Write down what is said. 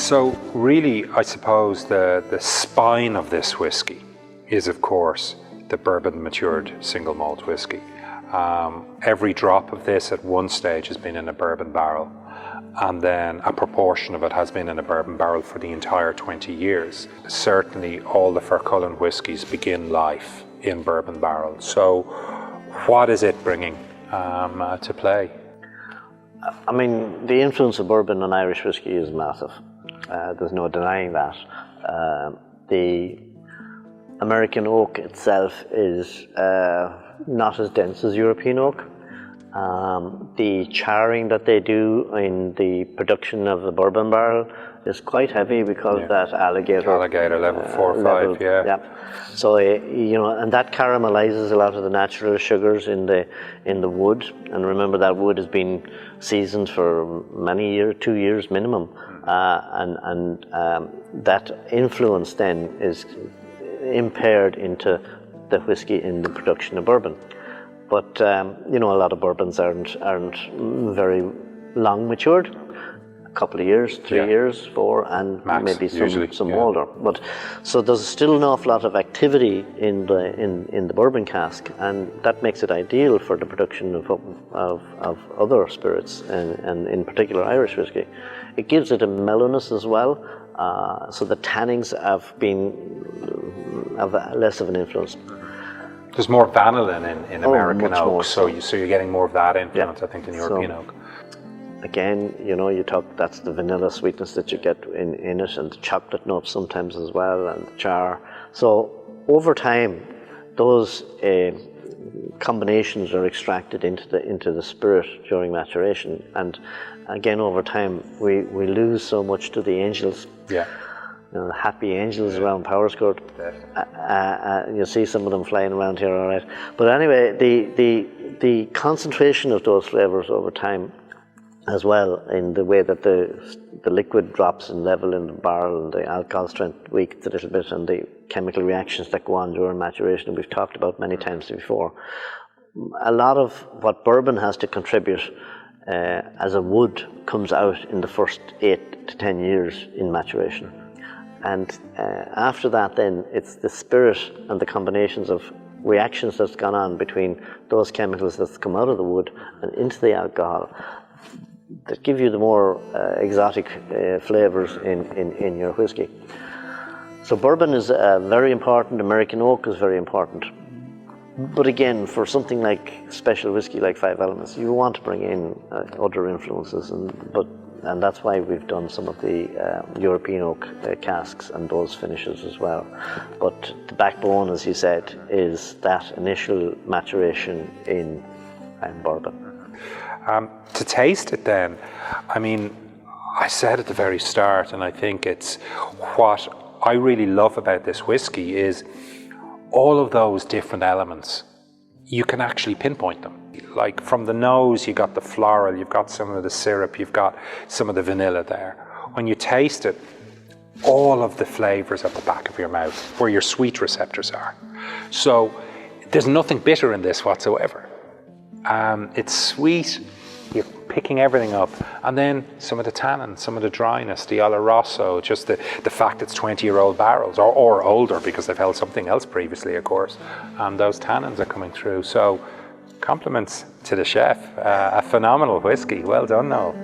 So really, I suppose the spine of this whiskey is, of course, the bourbon matured single malt whiskey. Every drop of this at one stage has been in a bourbon barrel, and then a proportion of it has been in a bourbon barrel for the entire 20 years. Certainly all the Fercullen whiskies begin life in bourbon barrels. So what is it bringing to play? I mean, the influence of bourbon on Irish whiskey is massive. There's no denying that. The American oak itself is not as dense as European oak. The charring that they do in the production of the bourbon barrel is quite heavy because of that alligator level 4 or 5, yeah. So and that caramelizes a lot of the natural sugars in the wood. And remember, that wood has been seasoned for many years, 2 years minimum, and that influence then is impaired into the whiskey in the production of bourbon. But a lot of bourbons aren't very long matured. A couple of years, 3 years, 4, and max, maybe some yeah. older. But so there's still an awful lot of activity in the bourbon cask, and that makes it ideal for the production of other spirits, and in particular Irish whiskey. It gives it a mellowness as well, so the tannins have less of an influence. There's more vanillin in American oak, more so you're getting more of that influence, I think, in European oak. Again, that's the vanilla sweetness that you get in it, and the chocolate notes sometimes as well, and the char. So over time, those combinations are extracted into the spirit during maturation, and again, over time, we lose so much to the angels. Yeah. The happy angels around Powerscourt. You see some of them flying around here, all right. But anyway, the concentration of those flavours over time, as well, in the way that the liquid drops in level in the barrel, and the alcohol strength weakens a little bit, and the chemical reactions that go on during maturation, we've talked about many times before. A lot of what bourbon has to contribute as a wood comes out in the first 8 to 10 years in maturation. And after that, then, it's the spirit and the combinations of reactions that's gone on between those chemicals that's come out of the wood and into the alcohol that give you the more exotic flavours in your whiskey. So bourbon is very important. American oak is very important. But again, for something like special whiskey like 5 Elements, you want to bring in other influences, and that's why we've done some of the European oak casks and those finishes as well. But the backbone, as you said, is that initial maturation in bourbon. To taste it then, I mean, I said at the very start, and I think it's what I really love about this whiskey is all of those different elements, you can actually pinpoint them. Like from the nose, you got the floral, you've got some of the syrup, you've got some of the vanilla there. When you taste it, all of the flavours at the back of your mouth, where your sweet receptors are. So there's nothing bitter in this whatsoever. It's sweet, you're picking everything up, and then some of the tannin, some of the dryness, the oloroso, just the fact it's 20-year-old barrels, or older because they've held something else previously, of course, and those tannins are coming through. So compliments to the chef, a phenomenal whiskey. Well done, Noel.